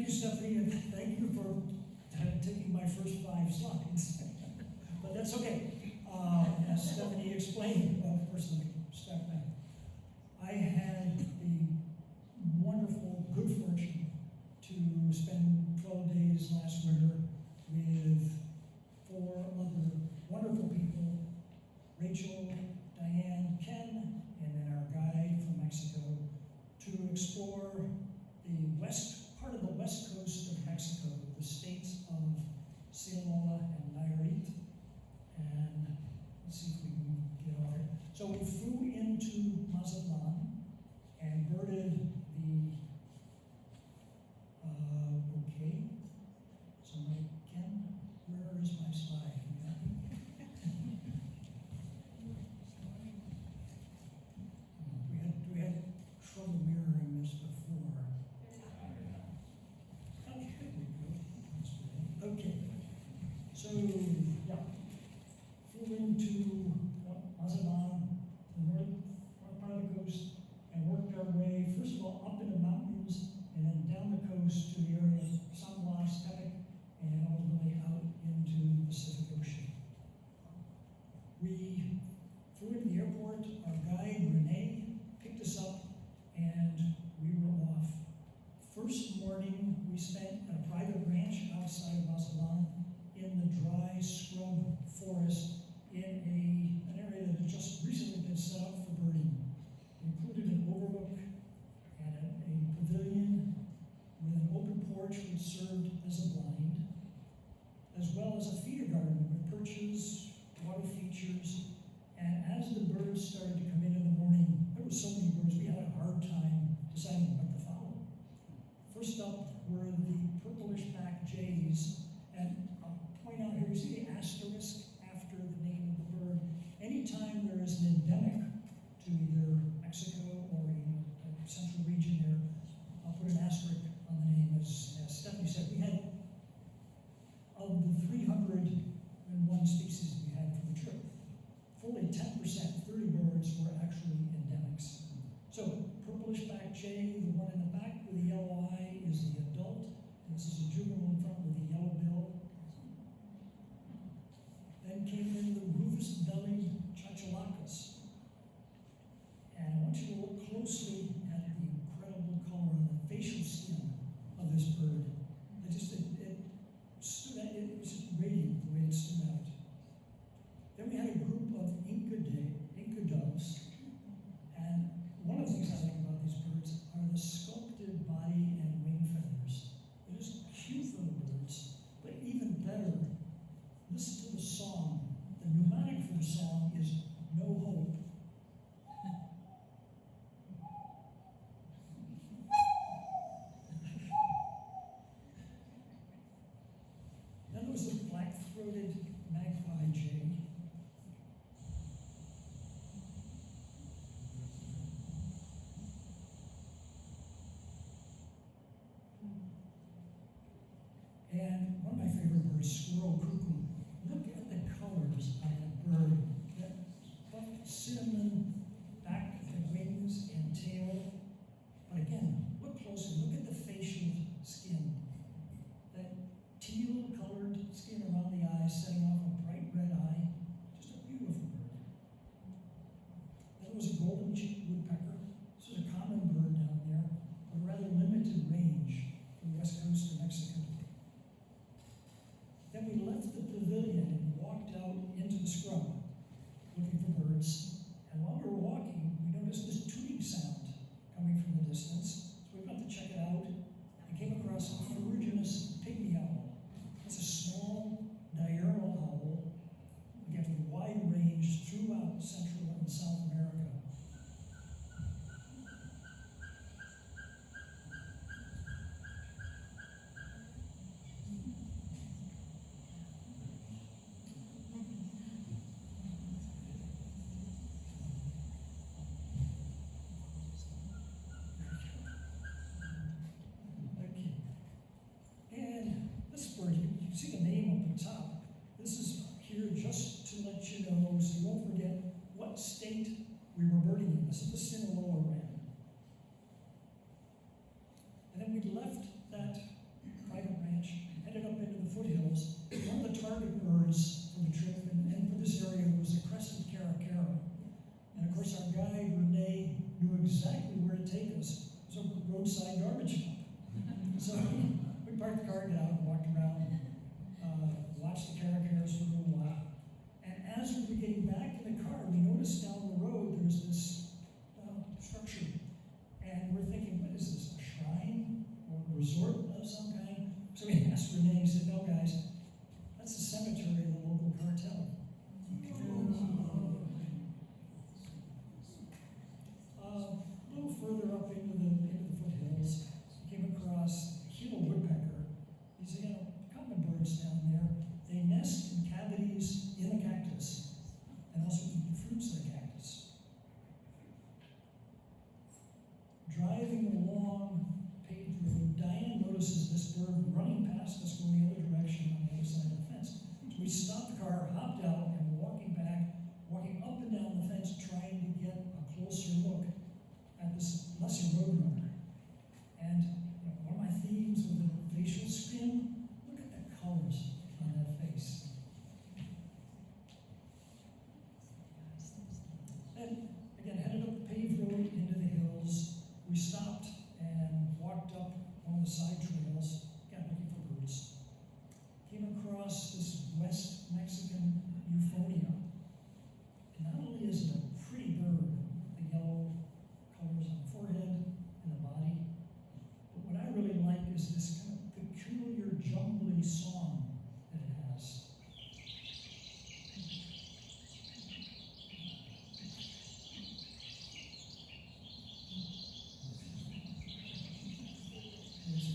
you, Stephanie, and thank you for taking my first 5 slides. But that's okay. As Stephanie explained, first let me start back. I had the wonderful good fortune to spend 12 days last winter with 4 other wonderful people, Rachel, Diane, Ken, and then our guide from Mexico, to explore the part of the west coast of Mexico, the states of Sinaloa and Nayarit. And let's see if we can get on it. So we flew into Mazatlan and birded the okay. So Ken, where is my slide? we had trouble mirroring this before. Okay, there we go. Okay. So yeah, flew into Mazatlan, the north part of the coast, and worked our way, first of all, up in the mountains, and then down the coast to the area of San Blas, and ultimately out into the Pacific Ocean. We flew into the airport. Our guide, Renee, picked us up, and we were off. First morning, we spent at a private ranch outside of Mazatlan in the dry scrub forest in an area that had just recently been set up for birding. It included an overlook and a pavilion with an open porch which served as a blind, as well as a feeder garden with perches, water features, and as the birds started to come in the morning, there were so many birds, we had a hard time deciding what to follow. First up were the purplish-backed jays, and I'll point out here, you see the asterisk after the name of the bird. Anytime there is an endemic to either Mexico or a central region there, I'll put an asterisk on the name. As Stephanie said, we had, of the 301 species we had from the trip, fully 10%, 30 birds, were actually endemics. So, purplish-backed jay, the one in the back with the yellow eye, is the adult. This is a juvenile in front with a yellow bill. Then came in the rufous-bellied chachalacas. And I want you to look closely at the incredible color on the facial skin of this bird. It stood out, it was just radiant the way it stood out. Then we had a group of Inca doves, and one of the things I like about these birds are the sculpted body and wing feathers. They're just cute little birds, but even better, listen to the song. The mnemonic for the song is "No Hope." Then there was the black-throated magpie jay. And one of my favorite birds, squirrel cuckoo. Look at the colors on that bird. That buff cinnamon back and wings and tail. But again, look closely. Look at the facial skin. That teal-colored skin around the eyes, setting off a bright red eye. Just a beautiful bird. Then was a golden-cheeked woodpecker. This is a common bird down there, but a rather limited range from the west coast of Mexico. Then we left the pavilion and walked out into the scrub, looking for birds. And while we were walking, we noticed this tooting sound coming from the distance. So we went to check it out and came across a ferruginous pygmy owl. It's a small diurnal owl, again, with wide range throughout Central and South America. You see the name up the top. This is here just to let you know, so you won't forget what state we were birding in. This is the Sinaloa wren. And then we left that guide, Renee, knew exactly where to take us. It was a roadside garbage dump. So we parked the car down, walked around, watched the caracas for a little while. And as we were getting back in the car, we noticed down the road there's this structure. And we're thinking, what is this, a shrine or a resort of some kind? So we asked Renee, he said, no guys, that's the cemetery of the local cartel. A little further up into the foothills, came across a Gila woodpecker. These are common birds down there. They nest in cavities in the cactus and also eat the fruits of the cactus. Driving along paved road, Diane notices this bird running past us going the other direction on the other side of the fence. So we stopped the car, hopped out, and we're walking back, walking up and down the fence, trying to get a closer look at this lesser roadrunner. And one of my themes with the facial skin, look at the colors on that face. Then, again, headed up the paved road into the hills. We stopped and walked up one of the side trails, again, looking for birds. Came across this West Mexican euphonia. And not only is it a pretty bird, the yellow colors on the forehead and the body, but what I really like is this kind of peculiar jumbly song that it has. It's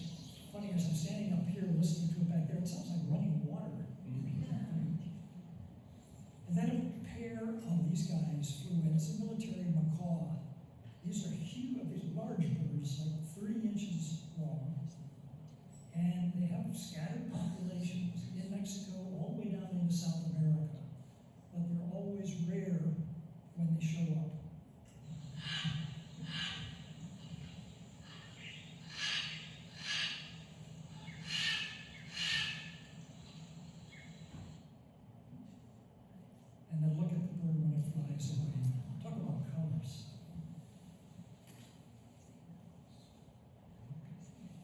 funny, as I'm standing up here listening to it back there, it sounds like running water. And then a pair of these guys flew in. It's a military macaw. These are huge, these large birds, like 30 inches long. And they have scattered populations in Mexico all the way down into South America. But they're always rare when they show up. And then look at the bird when it flies away. Talk about colors.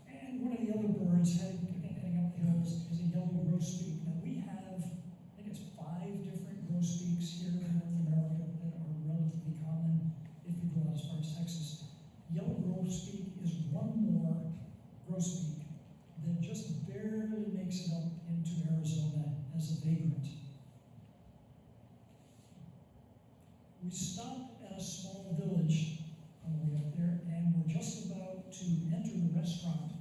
And one of the other birds heading up the hills is a yellow grosbeak. Now we have, I think it's 5 different grosbeaks here in North America that are relatively common if you go out as far as Texas. Yellow grosbeak is one more grosbeak that just barely makes it up into Arizona as a vagrant. We stopped at a small village on the way up there, and we're just about to enter the restaurant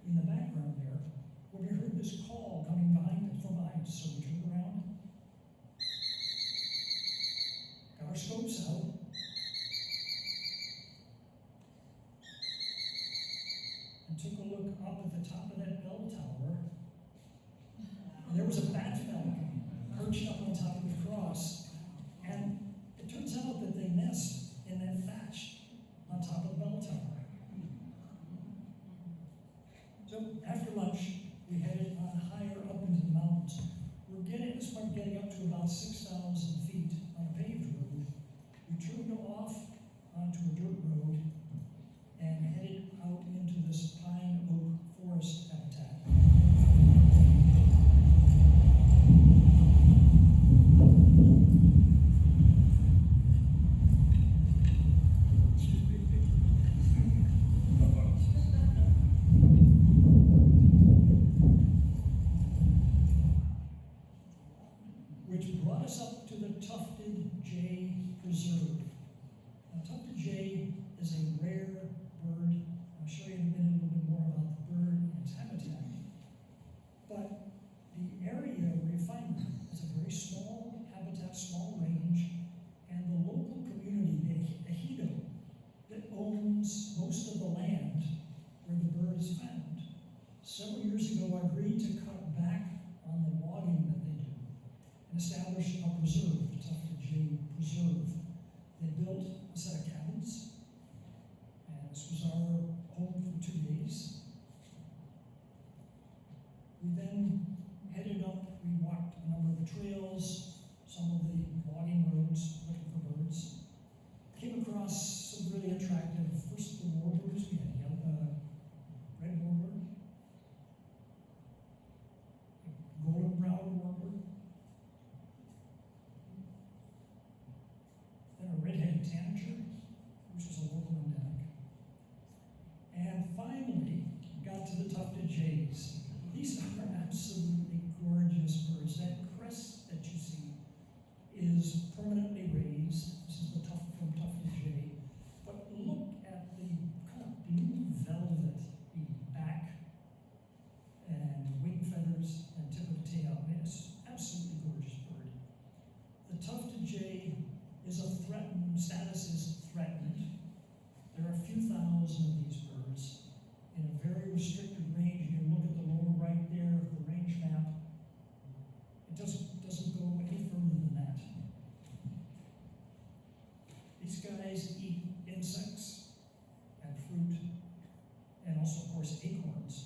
in the background there, when we heard this call coming from behind us. So we turned around, got our scopes out, and took a look up at the top of that bell tower, and there was a bat falcon perched up on top of the cross. And it turns out that they nest in that thatch on top of the bell tower. So after lunch, we headed on higher up into the mountains. We're getting up to about 6,000 feet on a paved road. We turned off onto a dirt road and headed out into this pine oak forest habitat. Which brought us up to the Tufted Jay Preserve. Now, Tufted Jay is a rare bird. I'll show you in a minute a little bit more about the bird and its habitat. But the area where you find them is a very small habitat, small range, and the local community, the ejido, that owns most of the land where the bird is found, several years ago agreed to cut back on the logging that they do and establish a preserve, the Tufted Jay Preserve. They built a set of cabins, and this was our home for 2 days. We then headed up, we walked a number of the trails, to the Tufted Jays. These are absolutely gorgeous birds. That crest that you see is permanently raised. This is the from Tufted Jay. But look at the kind of blue velvet back and wing feathers and tip of the tail. I mean, it's absolutely gorgeous bird. The Tufted Jay is a threatened, status is threatened. There are a few thousand of these birds in a very restricted range. You can look at the lower right there of the range map. It doesn't go any further than that. These guys eat insects and fruit, and also, of course, acorns.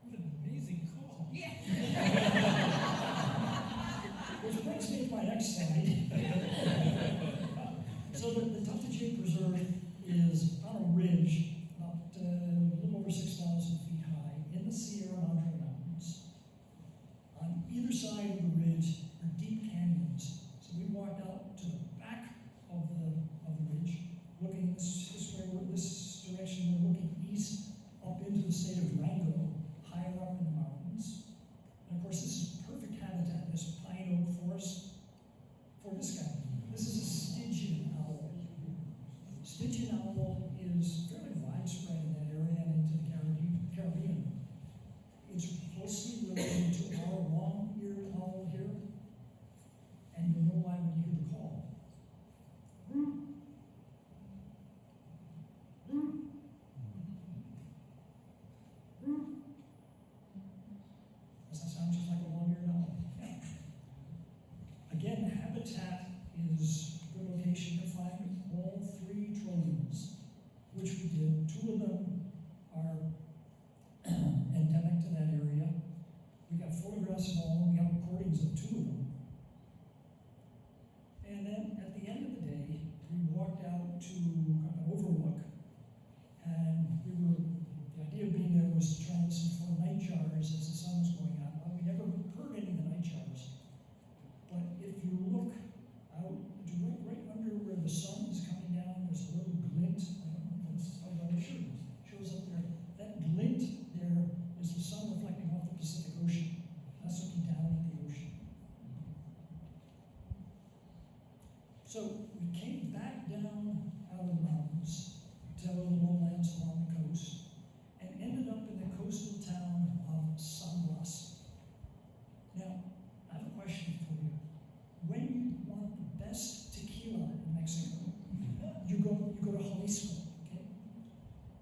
What an amazing call. Yeah. Which brings me to my next slide. So the Tufted Jay Preserve is on a ridge about a little over 6,000 feet high in the Sierra Madre Mountains. On either side of the ridge are deep canyons. So we walked out to the back of the ridge, looking this way, this direction. We're looking east up into the state of Durango, higher up in the mountains. And of course, this is perfect habitat, this pine oak forest for this guy. This is a Stygian owl. Stygian owl is fairly widespread in that area and into the Caribbean. It's closely related to our long-eared owl here, and you'll know why when you hear the call. Does that sound just like a long-eared owl? Yeah. Again, habitat is a good location to find all three trojans, which we did. Two of them are endemic to that area. We got photographs of all, we have recordings of two of them. And then at the end of the day, we walked out to an overlook, and the idea of being there was to try and listen for night jars as the sun was going on. Well, we never heard any of the night jars. But if you look out right under where the sun is coming down, there's a little glint. I don't know if that's how well it shows up there. That glint there is the sun reflecting off the Pacific Ocean. That's looking down at the ocean. So we came back down out of the mountains to the lowlands along the coast and ended up in the coastal town of San Blas. Now, I have a question for you. When you want the best tequila in Mexico, you go to Jalisco, okay?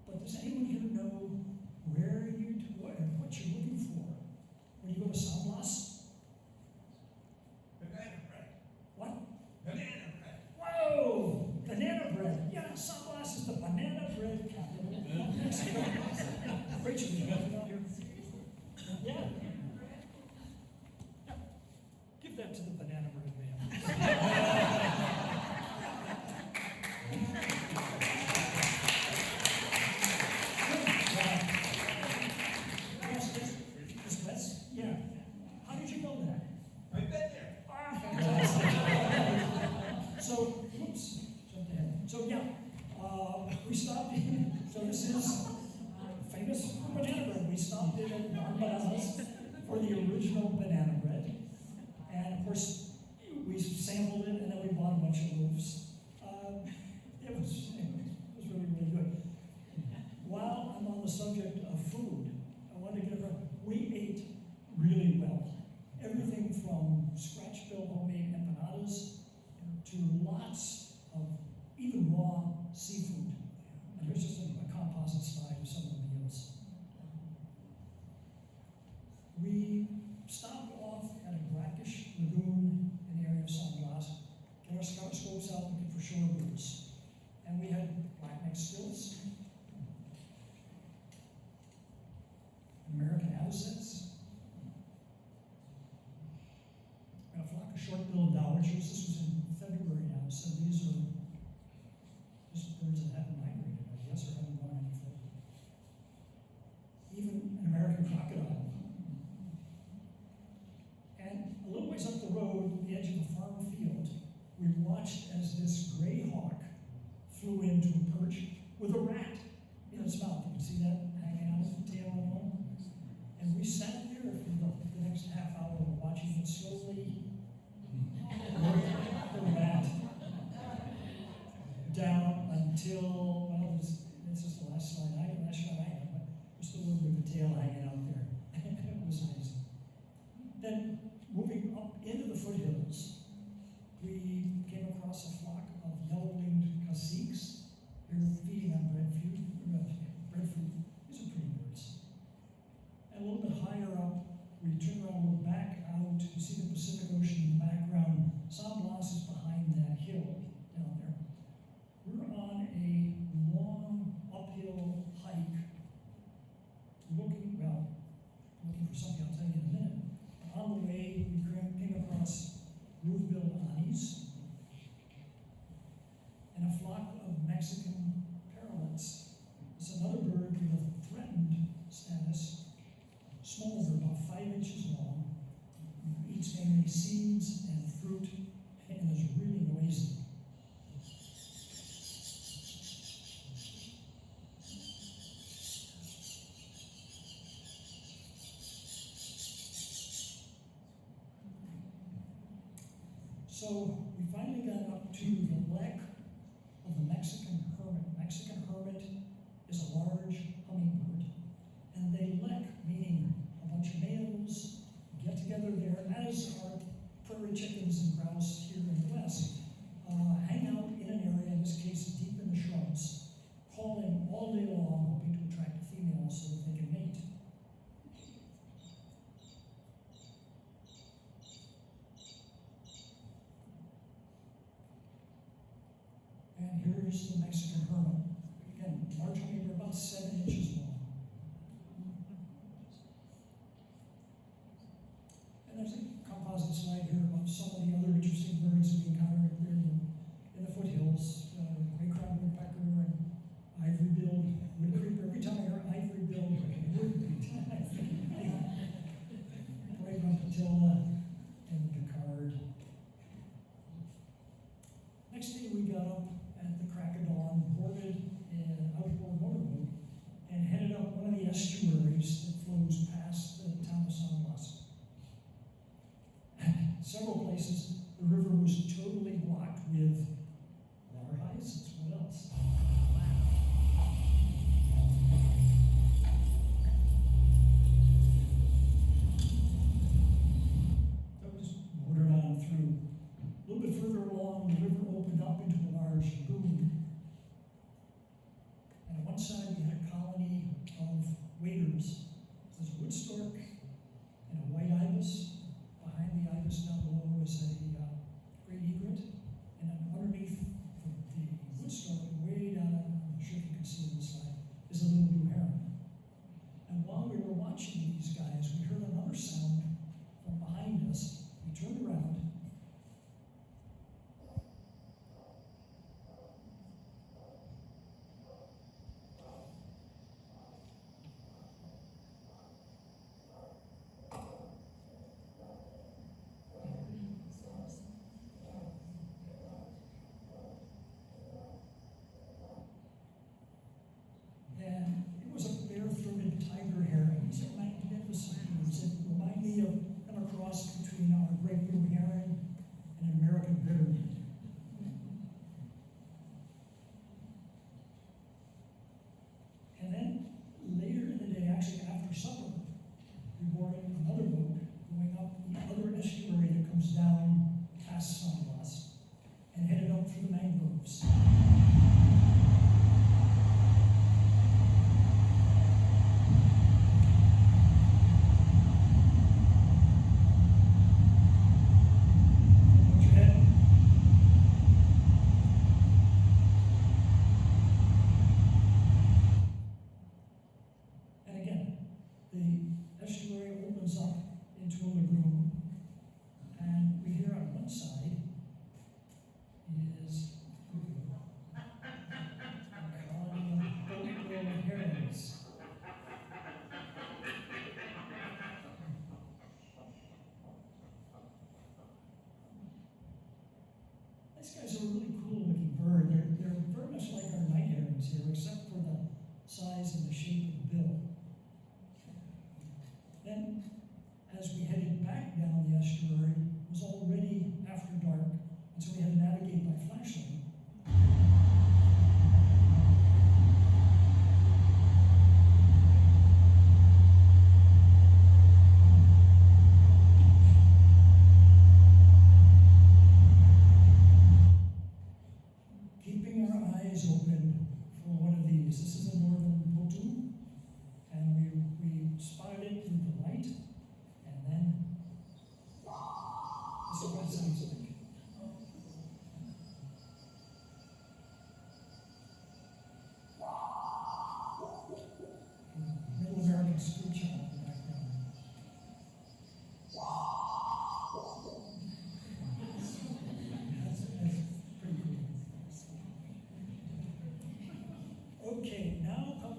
But does anyone here know what you're looking for when you go to San Blas? Banana bread. What? Banana bread. Whoa! Banana bread. Yeah, San Blas is the banana bread capital of Mexico. Rachel, you have it out here? Yeah. Give that to the banana bread man. Yes. Yeah. How did you know that? I've been there. Ah, fantastic. So, oops, jumped ahead. So yeah, we stopped in. So this is famous for banana bread. We stopped in at San Blas for the original banana bread, and of course we sampled it, and then we bought a bunch of loaves. It was really, really good. While I'm on the subject of food, I wanted to give we ate really well. Everything from scratch-built homemade empanadas to lots of even raw seafood. And here's just a composite slide of some of the meals. We stopped off at a brackish lagoon in the area of San Blas, get our scopes out looking for shorebirds. And we had blackneck stilts, American avocets, and a flock of short-billed dowagers. This was in February now, so these are just birds that haven't migrated, I guess, or haven't gone any further. across a flock of yellow-winged caciques. They're feeding on breadfruit. These are pretty birds. And a little bit higher up, we turn around and look back out. You see the Pacific Ocean in the background. San Blas is behind that hill down there. We're on a long uphill hike, looking for something I'll tell you in a minute. On the way, we came across roof-billed anis and a flock of Mexican parrots. It's another bird with a threatened status. Small bird, about 5 inches long, eats mainly seeds and fruit, and is really noisy. So we finally got up to the neck of the Mexican Hermit. Mexican Hermit is a large hummingbird, and they lek, meaning a bunch of males get together there, as our prairie chickens and grouse here in the West, hang out in an area, in this case deep in the shrubs, calling all day long, hoping to attract a female so that they can mate. And here's the Mexican Hermit. Again, large hummingbird, about 7 inches long. And there's a composite slide here of some of the other interesting birds that we encounter here in the foothills. Gray-crowned woodpecker and ivory-billed woodcreeper. Every time I hear ivory-billed woodcreeper, I think right Patilda and Picard. Next day we got up at the crack of dawn, boarded an outboard motorboat, and headed up one of the estuaries that flows past the town of San Blas. Several places, the river was totally blocked with water hyacinths. What else? So we just motored on through. A little bit further along, the river opened up into a large lagoon. And on one side, we had a colony of waders. There's a wood stork and a white ibis. Behind the ibis down below is a great egret. And then underneath the wood stork, way down, I'm sure you can see on the slide, is a little blue heron. And while we were watching these guys, we heard another sound from behind us. We turned around. And it was a bare-throated tiger heron. These are magnificent birds that remind me of a cross between our great blue heron and an American bitterman. And then later in the day, actually after supper, we boarded another boat going up the other estuary that comes down past San Blas and headed up through the mangroves. These guys are a really cool looking bird. They're very much like our night herons here, except for the size and the shape of the bill. Then, as we headed back down the estuary, it was already after dark, and so we had to navigate by flashlight.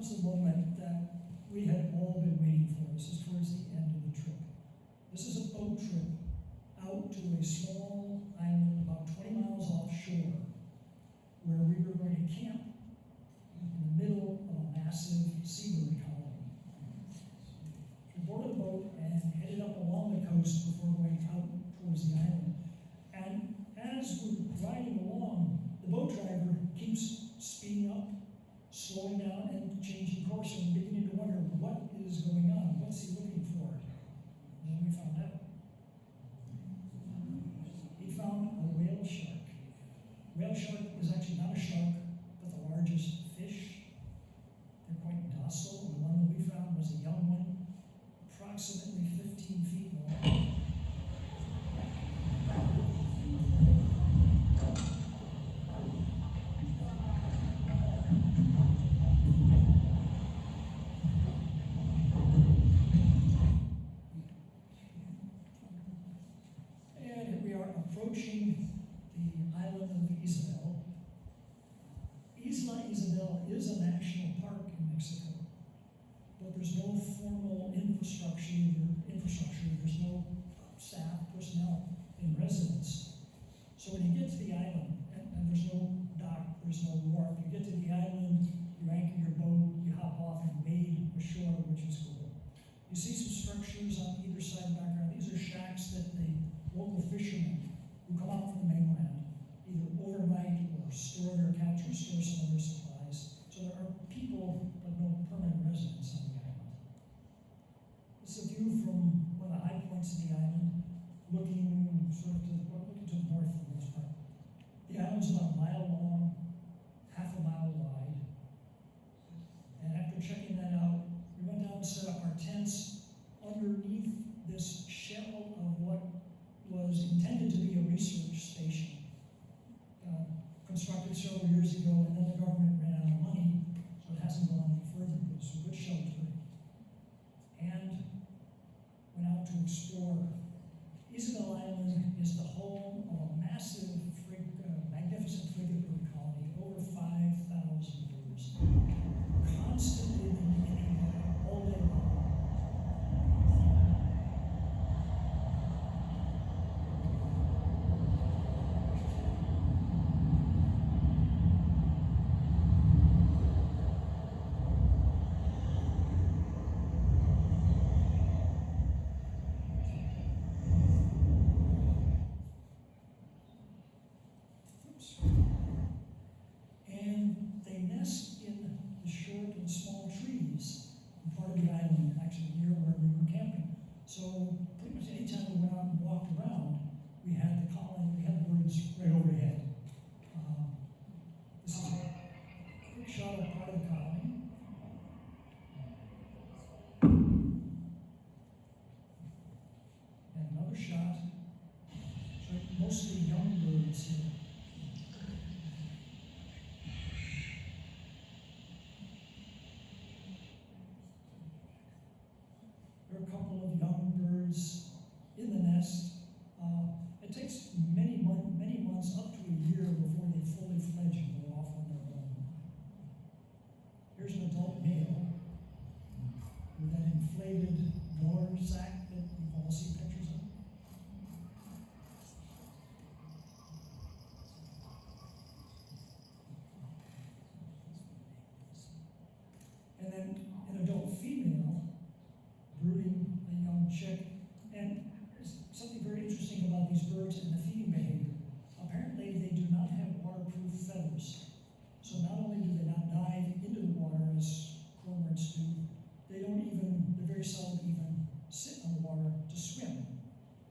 comes the moment that we had all been waiting for. This is towards the end of the trip. This is a boat trip out to a small island about 20 miles offshore where we were going to camp in the middle of a massive seabird colony. We boarded the boat and headed up along the coast before going out towards the island. And as we're riding along, the boat driver keeps speeding up, slowing down, and changing course, and beginning to wonder what is going on. What's he looking for? And then we found out. He found a whale shark. Whale shark is actually not a shark, but the largest fish. They're quite docile. The one that we found was a young one, approximately 15 feet long. And we are approaching the island of Isabel. Isabel is a national park in Mexico, but there's no formal infrastructure. There's no staff, personnel in residence. So when you get to the island, and there's no dock, there's no wharf, you get to the island, you anchor your boat, you hop off and wade ashore, which is cool. You see some structures on either side and background. These are shacks that the local fishermen who come out from the mainland either overnight or store their catch or store some of their supplies. So there are people, but no permanent residents on the island. This is a view from one of the high points of the island, looking sort of to the north for the most part. The island's about a mile long, half a mile wide. And after checking that out, we went down and set up our tents underneath this shell of what was intended to be a research station. Constructed several years ago, and then the government ran out of money, so it hasn't gone any further. It was a good shelter. And went out to explore. Isabel Island is the home of a massive, magnificent Frigatebird colony, over 5,000 birds, constantly moving all day long. And they nest in the short and small trees in part of the island, actually near where we were camping. So pretty much any time we went out and walked around, we had the colony, we had the birds right overhead. This is a quick shot of part of the colony. And another shot, so mostly young birds here. There are a couple of young birds in the nest. It takes many months, up to a year, before they fully fledge and go off on their own. Here's an adult male with an inflated blower sack that you've all seen pictures of. And then an adult female brooding a young chick. And there's something very interesting about these birds and the feeding behavior. Apparently, they do not have waterproof feathers. So not only do they not dive into the water as cormorants do, they very seldom even sit on the water to swim.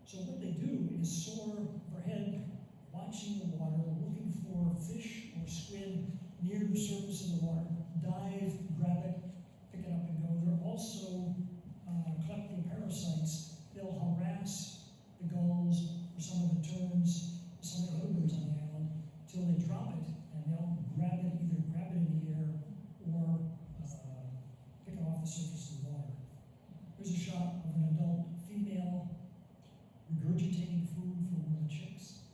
So what they do is soar overhead, watching the water, looking for fish or squid near the surface of the water, dive, grab it, pick it up and go. They're also kleptoparasites. They'll harass the gulls or some of the terns, some of the other birds on the island, till they drop it, and they'll either grab it in the air or pick it off the surface of the water. Here's a shot of an adult female regurgitating food for one of the chicks.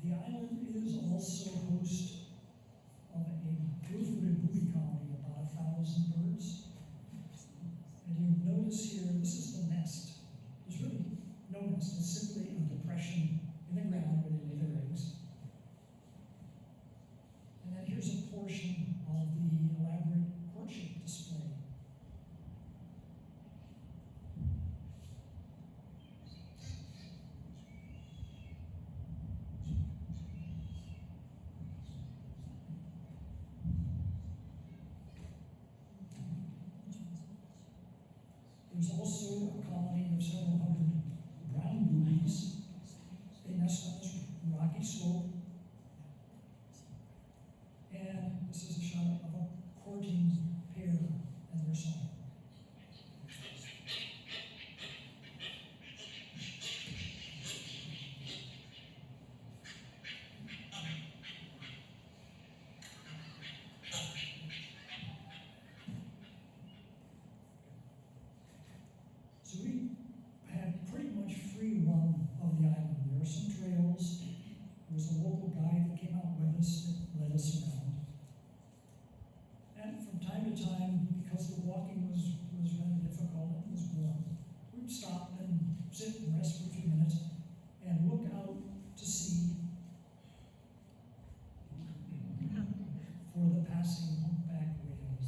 The island is also host 2,000 birds. And you notice here, this is the nest. There's really no nest, it's simply a depression in the ground where they lay their eggs. And then here's a portion of the elaborate courtship display. There's also a colony of several hundred brown boobies. They nest on this rocky slope. And this is a shot of a courting pair and their son. So we had pretty much free run of the island. There were some trails. There was a local guide that came out with us that led us around. And from time to time, because the walking was rather difficult and it was warm, we'd stop and sit and rest for a few minutes and look out to sea for the passing humpback whales.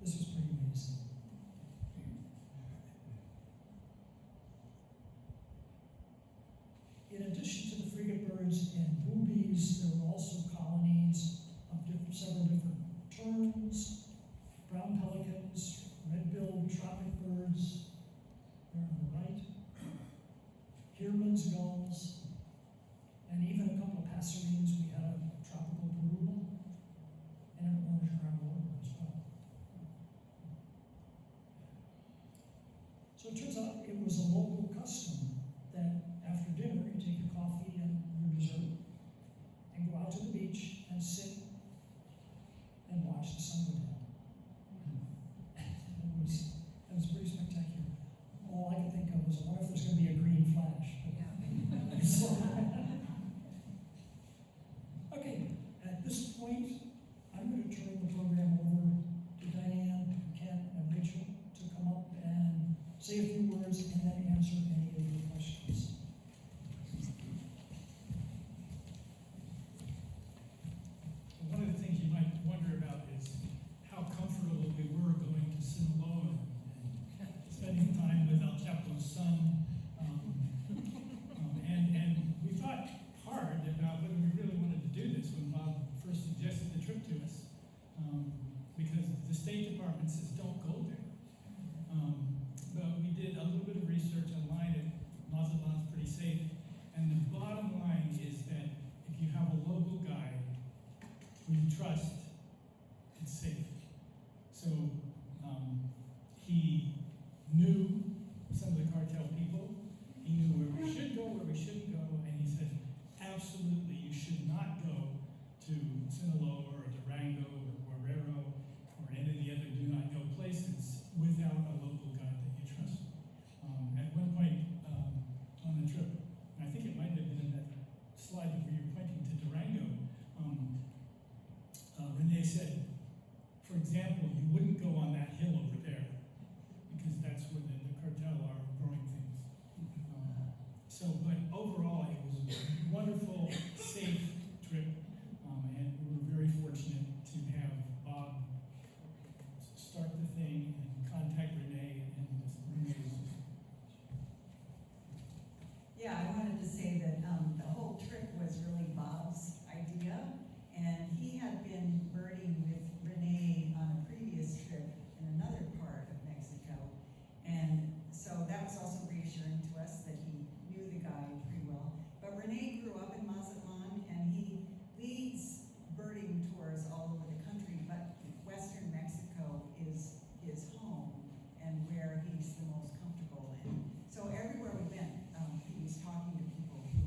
This was pretty amazing. In addition to the frigatebirds and boobies, there were also colonies of several different terns, brown pelicans, red-billed tropic birds, there on the right, Heermann's gulls, and even a couple of passerines. We had a tropical parula and an orange crown warbler as well. So it turns out it was a local custom that after dinner you take your coffee and your dessert and go out to the beach and sit and watch the sun go down. It was pretty spectacular. All I could think of was, I wonder if there's going to be a green flash. Okay, at this point, I'm going to turn the program over to Diane, Ken, and Rachel to come up and say a few words and then answer any of your questions. One of the things you might wonder about is how comfortable we were going to Sinaloa and spending time with El Chapo's son. And we thought hard about whether we really wanted to do this when Bob first suggested the trip to us, because the State Department says don't go there. But we did a little bit of research online, and Mazatlan's pretty safe. And the bottom line is that if you have a local guide who you trust, it's safe. So he knew some of the cartel people. He knew where we should go, where we shouldn't go, and he said, absolutely, you should not go to Sinaloa or Durango or Guerrero or any of the other do not go places without a local guide that you trust. At one point on the trip, and I think it might have been in that slide where you were pointing to Durango, Renee said, for example, you wouldn't go on that hill over there because that's where the cartel are growing things. But overall, it was a wonderful, safe trip, and we were very fortunate to have Bob start the thing and contact Renee, and Renee was Yeah, I wanted to say that the whole trip was really Bob's idea, and he had been birding with Renee on a previous trip in another part of Mexico, and so that was also reassuring to us that he knew the guide pretty well. But Renee grew up in Mazatlan, and he leads birding tours all over the country, but Western Mexico is his home and where he's the most comfortable in. So everywhere we went, he was talking to people who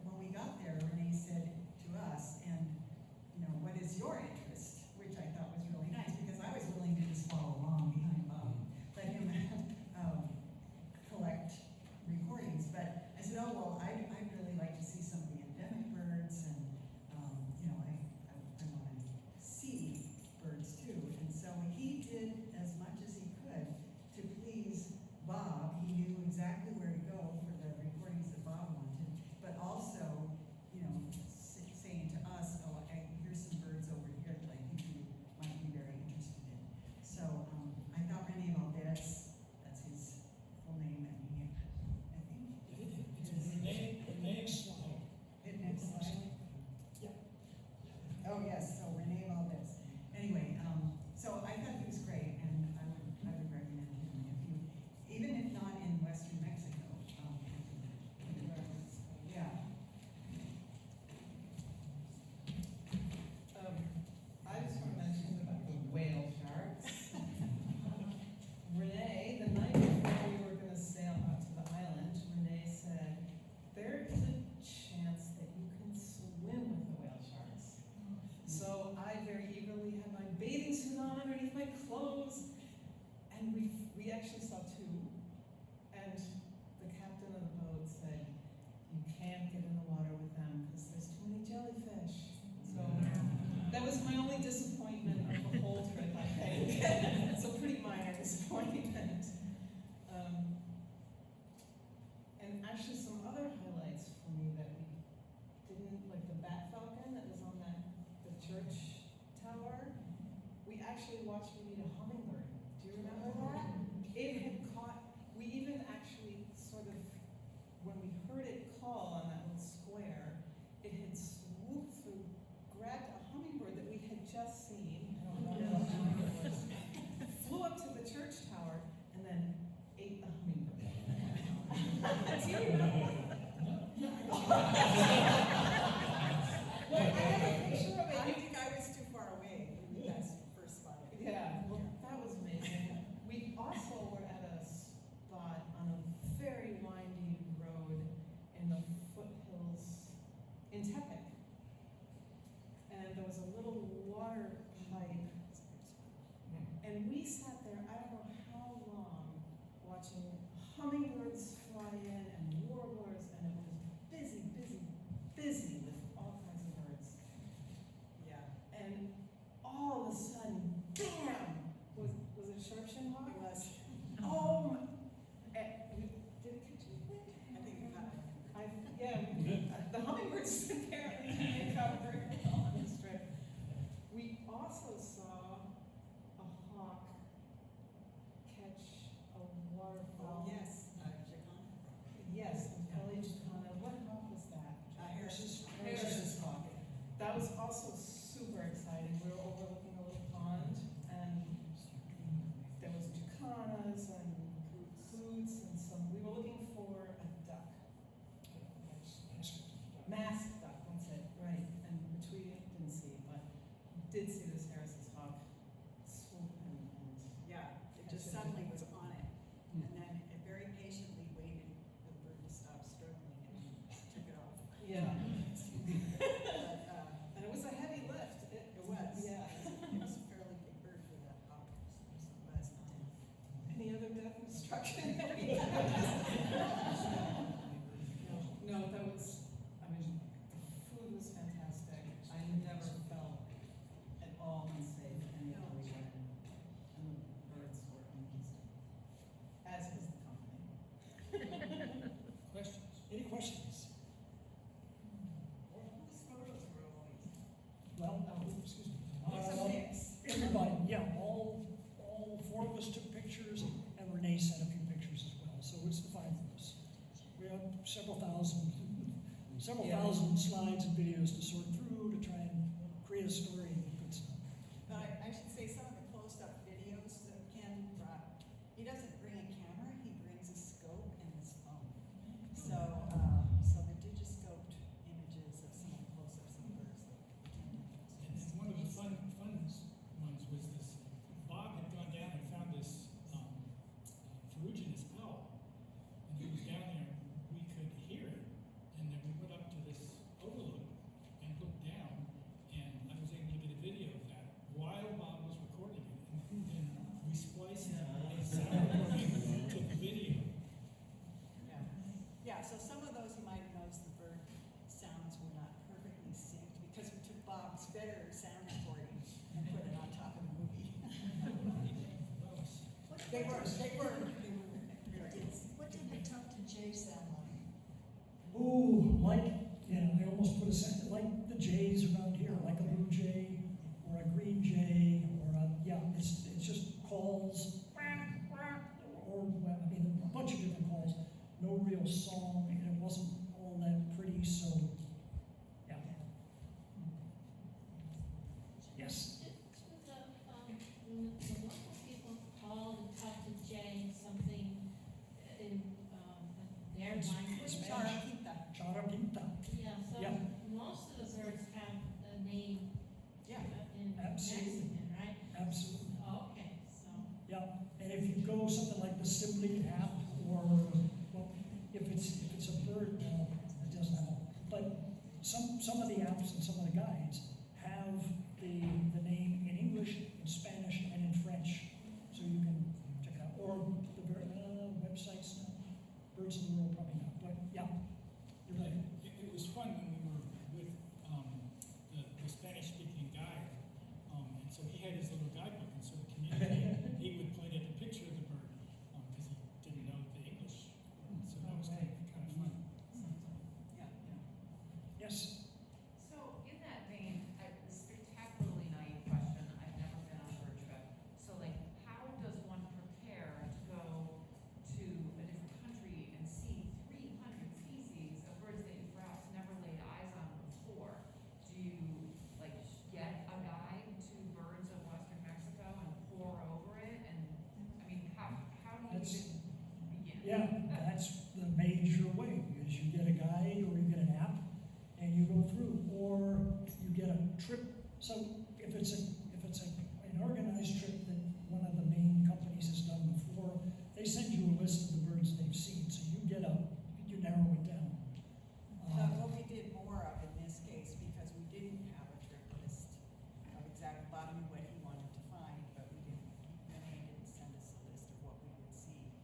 when we got there, Renee said to us, and, you know, what is your interest? Which I thought was really nice, because I was willing to just follow along behind Bob, let him collect recordings. But I said, oh, well, I'd really like to see some of the endemic birds, and, you know, I want to see birds too. And so he did as much as he could to please Bob. He knew exactly where to go for the recordings that Bob wanted, but also, you know, saying to us, oh, here's some birds over here that I think you might be very interested in. So I thought Rene Valdez, that's his full name, and he, I think, Next slide. next slide. Yeah. Oh, yes, so Rene Valdez. Anyway, so I thought he was great, and I would recommend him if you, even if not in western Mexico. Yeah. I just want to mention about the whale sharks. Renee, the night before we were going to sail out to the island, Renee said, there is a chance that you can swim with the whale sharks. So I very eagerly had my bathing suit on underneath my clothes, and we actually saw two, and the captain of the boat said, you can't get in the water with them because there's too many jellyfish. So that was my only disappointment of the whole trip, I think. It's a pretty minor disappointment. And actually some other highlights for me that we didn't, like the bat falcon that was on the church tower. We actually watched me meet a hummingbird. Do you remember that? It had caught, we even actually sort of, when we heard it call on that little square, it had swooped through, grabbed a hummingbird that we had just seen, I don't know what hummingbird it was, flew up to the church tower, and then ate the hummingbird. Do you remember? Well, I have a picture of it. I think I was too far away when you guys first spotted it. Yeah, well, that was amazing. We also were at a spot on a very windy road in the foothills in Tepic. And there was a little water pipe. And we sat there, I don't know how long, watching hummingbirds fly in and warblers, and it was busy, busy, busy with all kinds of birds. Yeah. And all of a sudden, bam! Was it a sharpshin hawk? It was. Oh my! Did it catch you? I think we got it. Yeah, the hummingbirds apparently didn't cover on this trip. We also saw a hawk catch a waterfowl. Yes, Chicana. Yes, Ellie Chicana. What hawk was that? Harris's. Harris's hawk. That was also super exciting. We were overlooking a little pond, and there was Chicanas and coots and some. We were looking for a duck, masked duck. That's it, right? And which we didn't see, but did see this Harris's hawk swoop and Yeah, it just suddenly was on it. And then it very patiently waited for the bird to stop struggling and took it off. yeah. But, And it was a heavy lift. it was. Yeah. It was a fairly big bird for that hawk. But, Any other death and destruction? No, that was, I mean, the food was fantastic. I never felt at all unsafe anywhere we went. And the birds were amazing. As is the company. Questions? Any questions? whose photos were all these? Well, excuse me. It's a mix. Everybody, yeah, all four of us took pictures, and Renee sent a few pictures as well, so it's the five of us. We have several thousand slides and videos to sort through to try and create a story and good stuff. But I should say some of the close-up videos that Ken brought, he doesn't bring a camera, he brings a scope and his phone. So the digiscoped images of some of the close-ups of birds that Ken did. And one of the fun ones was this. Bob had gone down and found this ferruginous owl, and he was down there. We could hear it, and then we went up to They were. What did the Tufted Jay sound like? Ooh, like, I almost put a sentence, like the jays around here, like a blue jay, or a green jay, or it's just calls, or, well, I mean, a bunch of different calls, no real song, and it wasn't all that pretty, so, yeah. Yes? The local people call the Tufted Jay something in their It's- language. it's Charapita. Charapita. Yeah, so Yeah. most of the birds have a name Yeah. in Absolutely. Mexican, right? Absolutely. Okay, so. Yeah, and if you go something like the Sibley app, or, well, if it's a bird, well, it doesn't have, but some of the apps and some of the guides have the name in English, in Spanish, and in French, so you can check it out. Or the websites, no, Birds of the World probably not, but yeah, you're right. It was fun when we were with the Spanish-speaking guy, and so he had his little guidebook, and so the community, he would point at the picture of the bird, because he didn't know the English, so that was kind of fun. Yes, So in that vein, a spectacularly naive question, I've never been on a bird trip. So like, how does one prepare to go to a different country and see 300 species of birds that you perhaps never laid eyes on before? Do you like get a guide to birds of western Mexico and pour over it? And I mean, how do you That's- even begin? yeah, that's the major way, is you get a guide or you get an app, and you go through, or you get a trip. So if it's an organized trip that one of the main companies has done before, they send you a list of the birds they've seen, so you narrow it down. What we did more of in this case, because we didn't have a trip list of exact, Bob knew what he wanted to find, but Renee didn't send us a list of what we would see,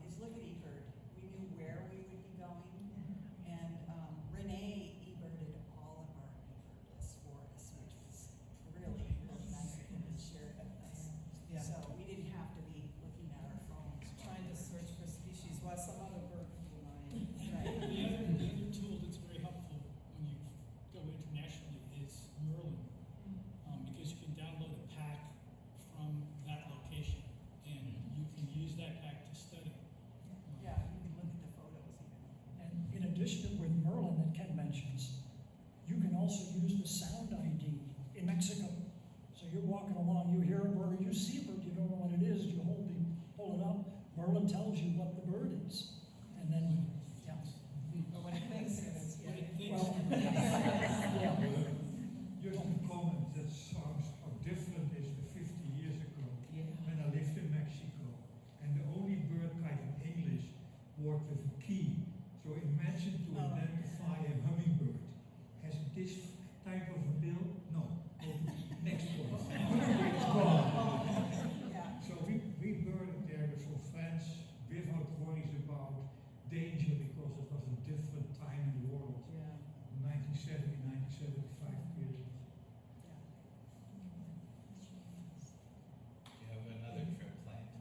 is look at eBird. We knew where we would be going, and Renee eBirded all of our eBird lists for us, which was really nice of him to share it with us. Yeah. So we didn't have to be looking at our phones. Trying to search for species while some other bird flew by. Right. The other tool that's very helpful when you go internationally is Merlin, because you can download a pack from that location, and you can use that pack to study. Yeah, you can look at the photos even. And in addition, with Merlin that Ken mentions, you can also use the sound ID in Mexico. So you're walking along, you hear a bird, you see a bird, you don't know what it is, you hold it up, Merlin tells you what the bird is. And then, yeah. But when it thinks it is, What it thinks. Well, yeah. Just a comment that sounds how different is the 50 years ago when I lived in Mexico, and the only bird kind of English worked with a key. So imagine to identify a hummingbird. Has it this type of a bill? No. Go to next one. It's gone. Yeah. So we birded there with some friends without worries about danger, because it was a different time in the world. yeah. 1970, 1975 period. Do you have another trip planned?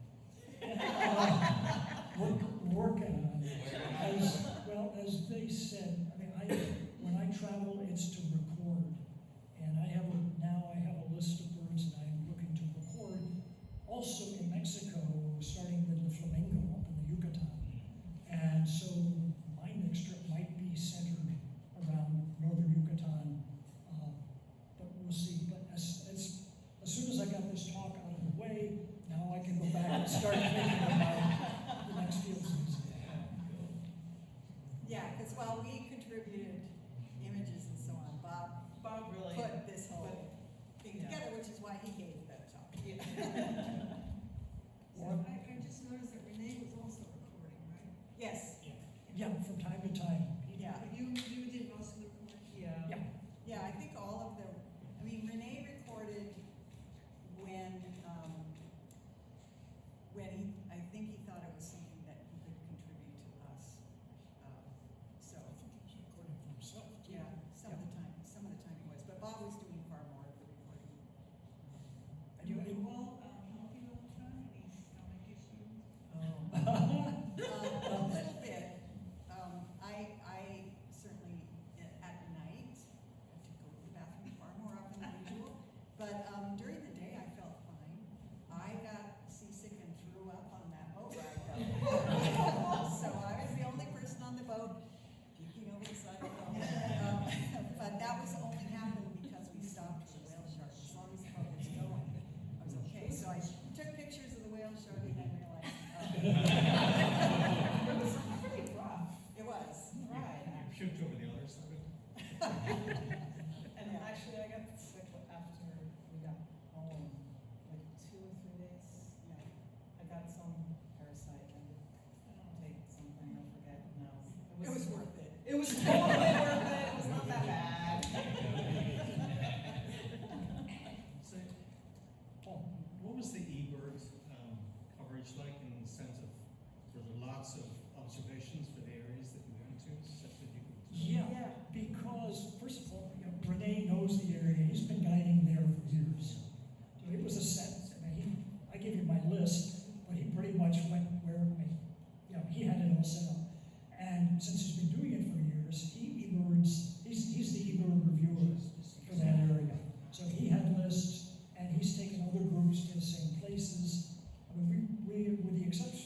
We're working on it. As they said, I mean, when I travel, it's to record. And now I have a list of birds that I'm looking to record. Also in Mexico, starting with the flamingo up in the Yucatan. And so my next trip might be centered around northern Yucatan, but we'll see. But as soon as I got this talk out of the way, now I can go back and start thinking about the next field season. Yeah, because while we contributed images and so on, Bob really put this whole thing yeah. together, which is why he gave that talk. Yeah. So I just noticed that Renee was also recording, right? Yes, Yeah, from time to time. yeah. But you did most of the recording? Yeah. Yeah. Yeah, I think all of them, I mean, Renee recorded when I think had some parasite and take something, I forget, no. It was worth it. It was totally worth it, it was not that bad. So, Paul, what was the eBird coverage like in the sense of, were there lots of observations for the areas that you went to, such that you could? Yeah, because first of all, Renee knows the area. He's been guiding there for years. So it was a set. I gave you my list, but he pretty much went where he had it all set up. And since he's been doing it for years, he's the eBird reviewer for that area. So he had lists, and he's taken other groups to the same places. I mean, we with the exception